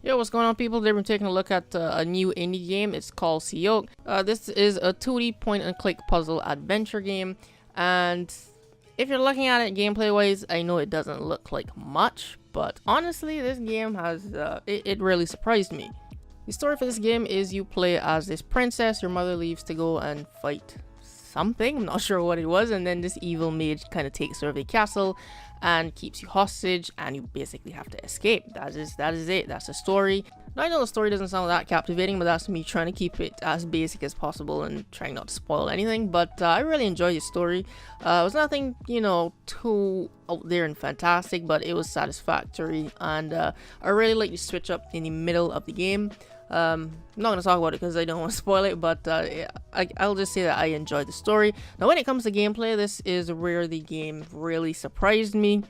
Yo, what's going on, people? Today we're taking a look at a new indie game. It's called Tsioque. This is a 2D point-and-click puzzle adventure game, and if you're looking at it gameplay-wise, I know it doesn't look like much, but honestly, this game has it really surprised me. The story for this game is you play as this princess. Your mother leaves to go and fight something. I'm not sure what it was, and then this evil mage kind of takes over the castle and keeps you hostage, and you basically have to escape. That is it. That's the story. Now, I know the story doesn't sound that captivating, but that's me trying to keep it as basic as possible and trying not to spoil anything. But I really enjoyed the story. It was nothing, too out there and fantastic, but it was satisfactory, and I really like the switch up in the middle of the game. I'm not going to talk about it because I don't want to spoil it, but I'll just say that I enjoyed the story. Now, when it comes to gameplay, this is where the game really surprised me.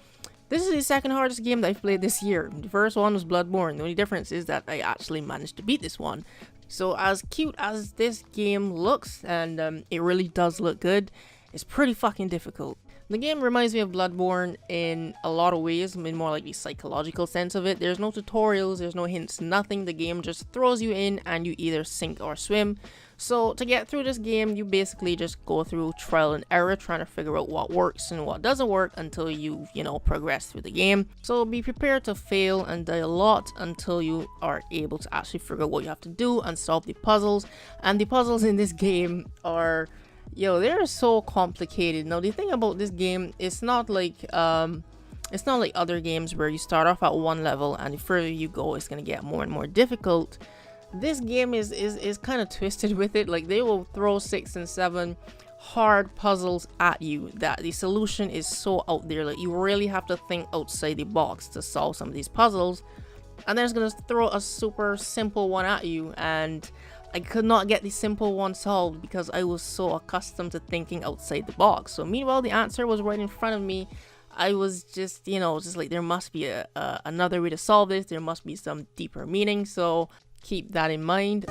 This is the second hardest game that I've played this year. The first one was Bloodborne. The only difference is that I actually managed to beat this one. So as cute as this game looks, and it really does look good, it's pretty fucking difficult. The game reminds me of Bloodborne in a lot of ways, in more like the psychological sense of it. There's no tutorials, there's no hints, nothing. The game just throws you in and you either sink or swim. So to get through this game, you basically just go through trial and error, trying to figure out what works and what doesn't work until you progress through the game. So be prepared to fail and die a lot until you are able to actually figure out what you have to do and solve the puzzles. And the puzzles in this game are... they're so complicated. Now, the thing about this game, it's not like other games where you start off at one level and the further you go, it's gonna get more and more difficult. This game is kind of twisted with it. Like, they will throw 6 and 7 hard puzzles at you that the solution is so out there. Like, you really have to think outside the box to solve some of these puzzles, and then it's gonna throw a super simple one at you, and I could not get the simple one solved because I was so accustomed to thinking outside the box. So meanwhile, the answer was right in front of me. I was just like, there must be another way to solve this. There must be some deeper meaning. So keep that in mind.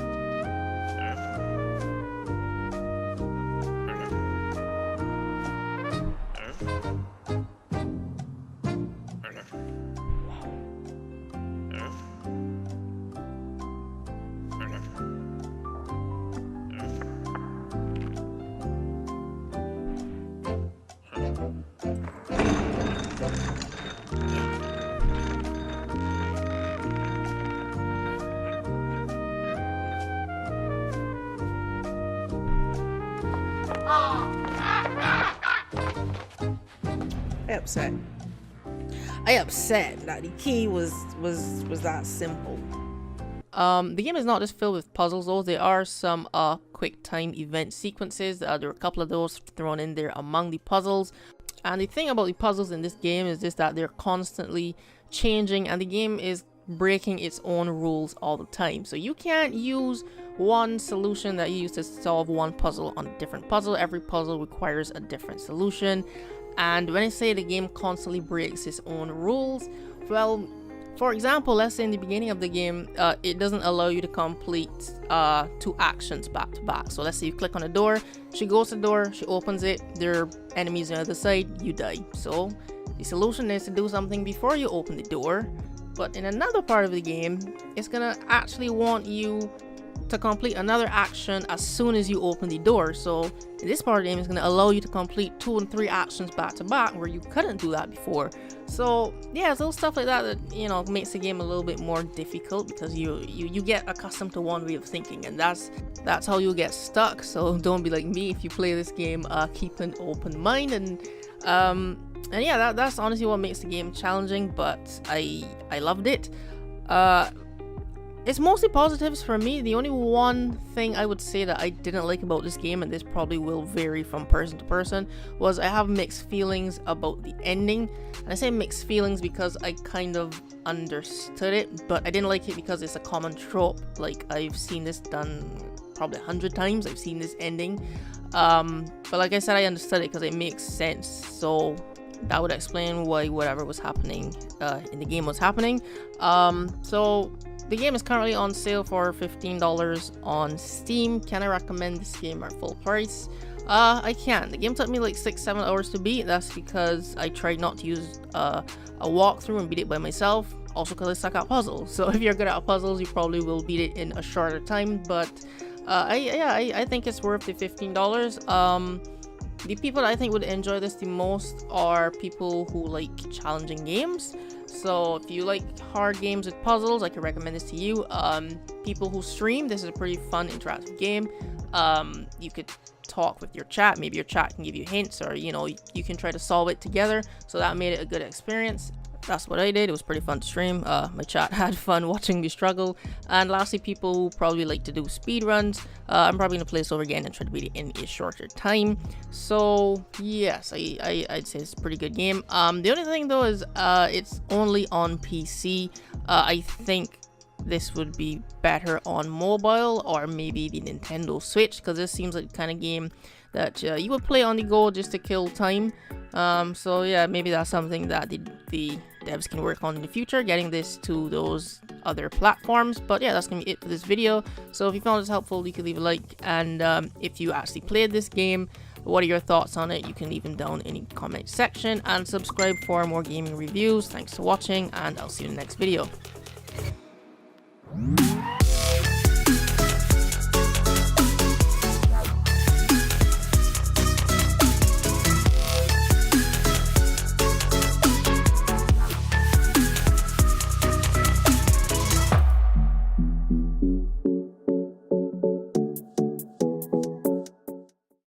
I upset that the key was that simple. The game is not just filled with puzzles though. There are some quick time event sequences. There are a couple of those thrown in there among the puzzles. And the thing about the puzzles in this game is just that they're constantly changing, and the game is breaking its own rules all the time. So you can't use one solution that you use to solve one puzzle on a different puzzle. Every puzzle requires a different solution. And when I say the game constantly breaks its own rules, well, for example, let's say in the beginning of the game, it doesn't allow you to complete 2 actions back to back. So let's say you click on a door, she goes to the door, she opens it, there are enemies on the other side, you die. So the solution is to do something before you open the door. But in another part of the game, it's gonna actually want you to complete another action as soon as you open the door. So in this part of the game, it's going to allow you to complete 2 and 3 actions back to back where you couldn't do that before. So yeah, so stuff like that makes the game a little bit more difficult, because you get accustomed to one way of thinking, and that's how you get stuck. So don't be like me. If you play this game, keep an open mind, and yeah, that's honestly what makes the game challenging, but I loved it. It's mostly positives for me. The only one thing I would say that I didn't like about this game, and this probably will vary from person to person, was I have mixed feelings about the ending. And I say mixed feelings because I kind of understood it, but I didn't like it because it's a common trope. Like, I've seen this done probably 100 times. I've seen this ending. But like I said, I understood it because it makes sense. So that would explain why whatever was happening in the game was happening. So the game is currently on sale for $15 on Steam. Can I recommend this game at full price? I can. The game took me like 6-7 hours to beat. That's because I tried not to use a walkthrough and beat it by myself. also because I suck at puzzles. So if you're good at puzzles, you probably will beat it in a shorter time. But I think it's worth the $15. The people that I think would enjoy this the most are people who like challenging games. So if you like hard games with puzzles, I can recommend this to you. People who stream, this is a pretty fun interactive game. You could talk with your chat, maybe your chat can give you hints, or you know, you can try to solve it together, so that made it a good experience. That's what I did. It was pretty fun to stream. My chat had fun watching me struggle. And lastly, people who probably like to do speed runs, I'm probably gonna play this over again and try to beat it in a shorter time. So yes, I'd say it's a pretty good game. The only thing though is it's only on PC. I think this would be better on mobile or maybe the Nintendo Switch, because this seems like the kind of game that you would play on the go just to kill time. So yeah, maybe that's something that the devs can work on in the future, getting this to those other platforms. But yeah, that's gonna be it for this video. So if you found this helpful, you can leave a like, and if you actually played this game, what are your thoughts on it? You can leave them down in the comment section, and subscribe for more gaming reviews. Thanks for watching, and I'll see you in the next video.